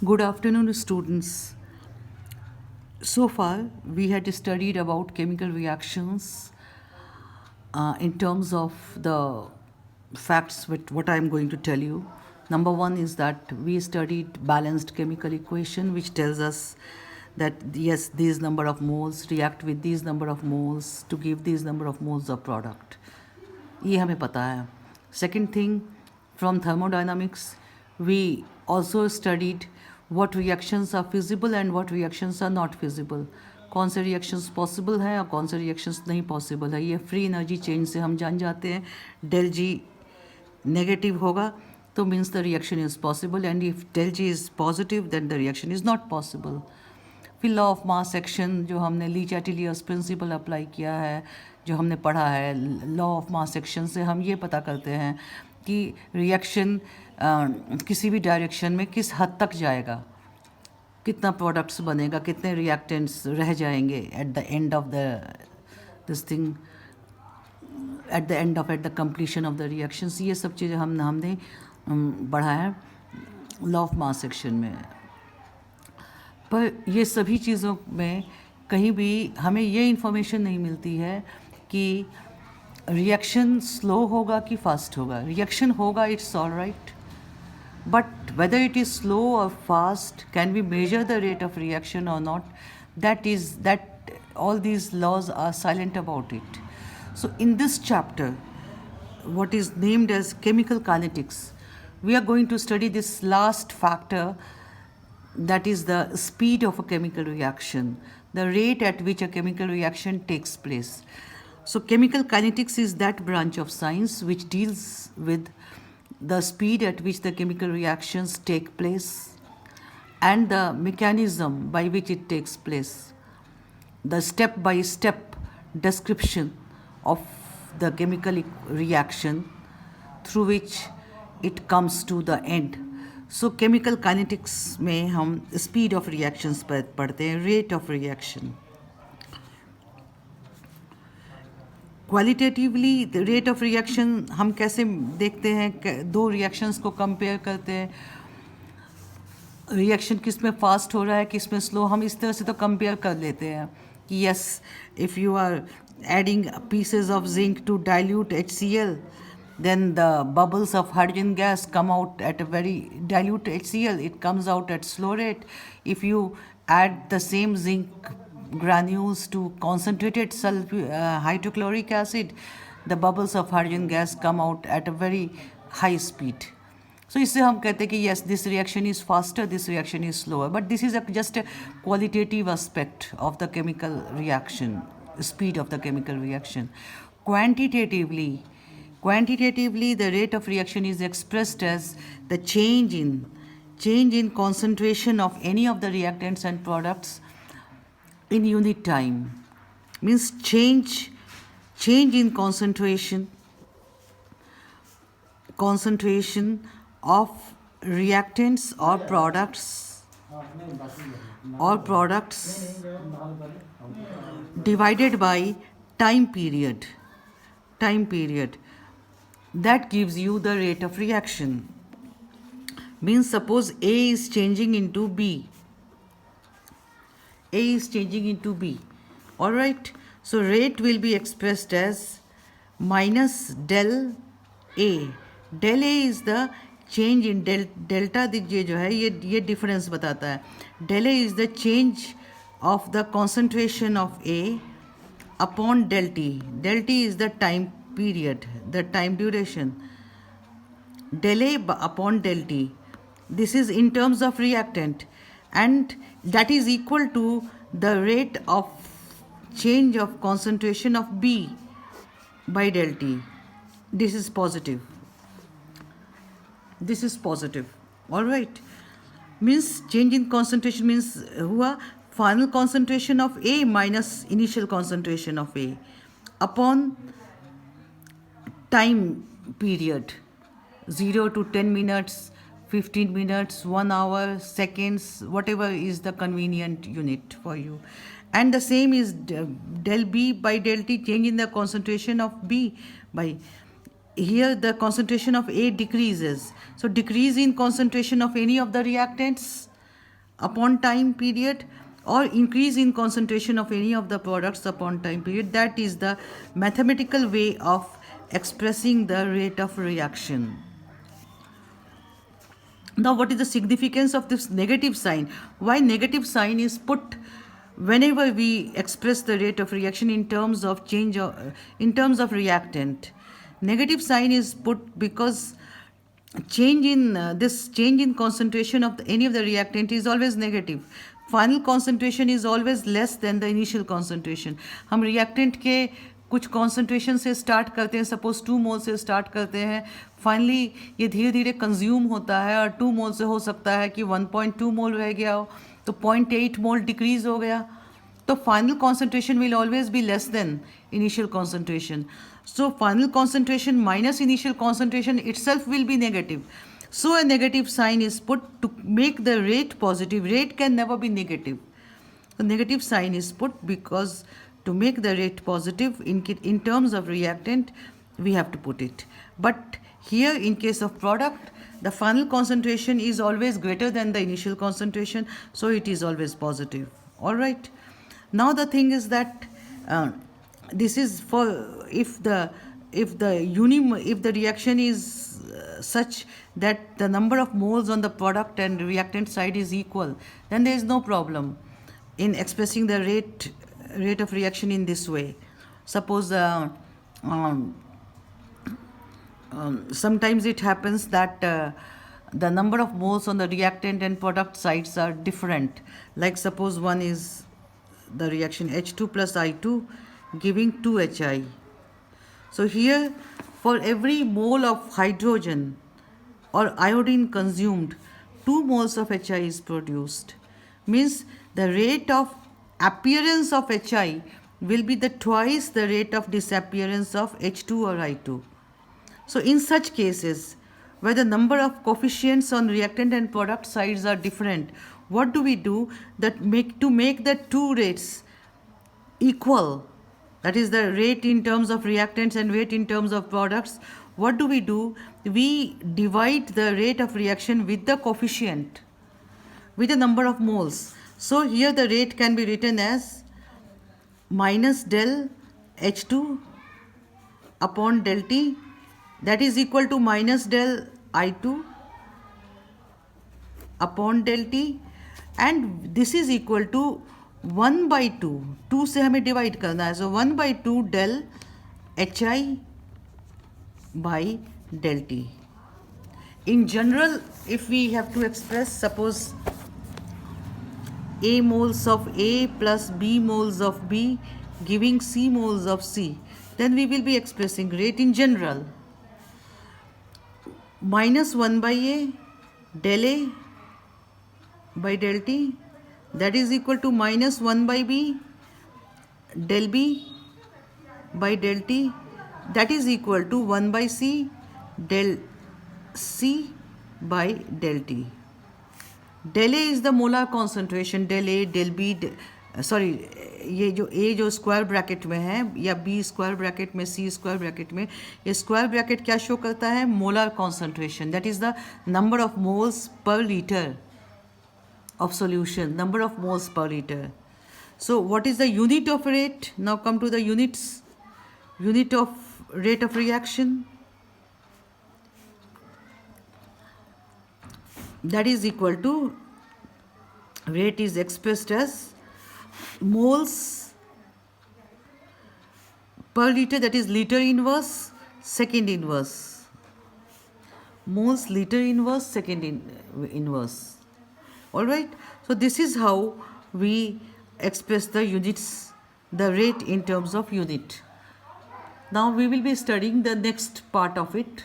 Good afternoon, students. So far, we had studied about chemical reactions in terms of the facts with what I am going to tell you. Number one is that we studied balanced chemical equation, which tells us that yes, these number of moles react with these number of moles to give these number of moles of product. ये हमें पता है. Second thing, from thermodynamics, we also studied what reactions are feasible and what reactions are not feasible. कौन से reactions possible हैं और कौन से रिएक्शंस नहीं पॉसिबल है. ये फ्री एनर्जी चेंज से हम जान जाते हैं. डेल जी नेगेटिव होगा तो means the reaction is possible, and if del G is positive then the reaction is not possible. फिर लॉ ऑफ मास एक्शन जो हमने ली चैटिलियर्स प्रिंसिपल अप्लाई किया है, जो हमने पढ़ा है, लॉ ऑफ मास एक्शन से हम ये पता करते हैं कि रिएक्शन किसी भी डायरेक्शन में किस हद तक जाएगा, कितना प्रोडक्ट्स बनेगा, कितने रिएक्टेंट्स रह जाएंगे at the end of the this thing, at the completion of the reactions. ये सब चीज़ें हमने पढ़ा है लॉ ऑफ मास एक्शन में. पर ये सभी चीज़ों में कहीं भी हमें ये इन्फॉर्मेशन नहीं मिलती है कि रिएक्शन स्लो होगा कि फास्ट होगा. रिएक्शन होगा, it's all right, but whether it is slow or fast, can we measure the rate of reaction or not, that all these laws are silent about it. So in this chapter, what is named as chemical kinetics, we are going to study this last factor, that is the speed of a chemical reaction, the rate at which a chemical reaction takes place. So chemical kinetics is that branch of science which deals with the speed at which the chemical reactions take place and the mechanism by which it takes place, the step-by-step description of the chemical reaction through which it comes to the end. So chemical kinetics में हम speed of reactions पढ़ते हैं, rate of reaction. Qualitatively rate of reaction हम कैसे देखते हैं, दो reactions को कंपेयर करते हैं, रिएक्शन किस में फास्ट हो रहा है किस में स्लो, हम इस तरह से तो कंपेयर कर लेते हैं कि yes, if you are adding pieces of zinc to dilute HCl, then the bubbles of hydrogen gas come out at a very dilute HCl, it comes out at slow rate. If you add the same zinc granules to concentrated hydrochloric acid, the bubbles of hydrogen gas come out at a very high speed. So इससे हम कहते हैं कि yes, this reaction is faster, this reaction is slower, but this is just a qualitative aspect of the chemical reaction, speed of the chemical reaction. Quantitatively, the rate of reaction is expressed as the change in concentration of any of the reactants and products in unit time. Means change in concentration of reactants or products divided by time period. That gives you the rate of reaction. Means suppose A is changing into B. All right. So rate will be expressed as minus del A. Del A is the change in delta. ये जो है ये difference बताता है. Del A is the change of the concentration of A upon del T. Del T is the time period, the time duration. Del A upon del T. This is in terms of reactant, and that is equal to the rate of change of concentration of B by del T. This is positive. All right. Means change in concentration means हुआ final concentration of A minus initial concentration of A upon time period, 0 to 10 minutes, 15 minutes, 1 hour, seconds, whatever is the convenient unit for you. And the same is del B by del T, change in the concentration of B by, here the concentration of A decreases. So decrease in concentration of any of the reactants upon time period, or increase in concentration of any of the products upon time period. That is the mathematical way of expressing the rate of reaction. Now, what is the significance of this negative sign? Why negative sign is put whenever we express the rate of reaction in terms of in terms of reactant? Negative sign is put because change in this change in concentration of any of the reactant is always negative. Final concentration is always less than the initial concentration. हम reactant के कुछ concentration से start करते हैं, suppose 2 मोल से start करते हैं, finally ये धीरे धीरे consume होता है, और 2 मोल से हो सकता है कि 1.2 मोल रह गया हो, तो 0.8 मोल decrease हो गया, तो final concentration will always be less than initial concentration. So final concentration minus initial concentration itself will be negative. So a negative sign is put to make the rate positive. Rate can never be negative. The negative sign is put because to make the rate positive in terms of reactant, we have to put it. But here in case of product, the final concentration is always greater than the initial concentration, so it is always positive. All right. Now the thing is that this is for if the reaction is such that the number of moles on the product and reactant side is equal, then there is no problem in expressing the rate of reaction in this way. Suppose sometimes it happens that the number of moles on the reactant and product sides are different. Like suppose one is the reaction H2 plus I2 giving 2 Hi. So here for every mole of hydrogen or iodine consumed, 2 moles of Hi is produced. Means the rate of appearance of Hi will be twice the rate of disappearance of H2 or I2. So in such cases, where the number of coefficients on reactant and product sides are different, what do we do to make the two rates equal? That is the rate in terms of reactants and rate in terms of products. What do? We divide the rate of reaction with the coefficient, with the number of moles. So here the rate can be written as minus del H2 upon del T, that is equal to minus del I2 upon del T, and this is equal to 1 by 2. 2 से हमें divide करना है, so 1 by 2 del Hi by del T. In general, if we have to express, suppose A moles of A plus B moles of B giving C moles of C, then we will be expressing rate in general. Minus 1 by A del A by del T, that is equal to minus 1 by B del B by del T, that is equal to 1 by C del C by del T. Del A is the molar concentration, del A, del B, ये जो A जो square bracket में है या B square bracket में, C square bracket में, ये square bracket क्या शो करता है? Molar concentration, that is the number of moles per litre of solution, number of moles per liter. So what is the unit of rate? Now come to the units. Unit of rate of reaction, that is equal to, rate is expressed as moles per liter, that is liter inverse, second inverse. Moles liter inverse, second inverse. Alright, so this is how we express the units, the rate in terms of unit. Now we will be studying the next part of it.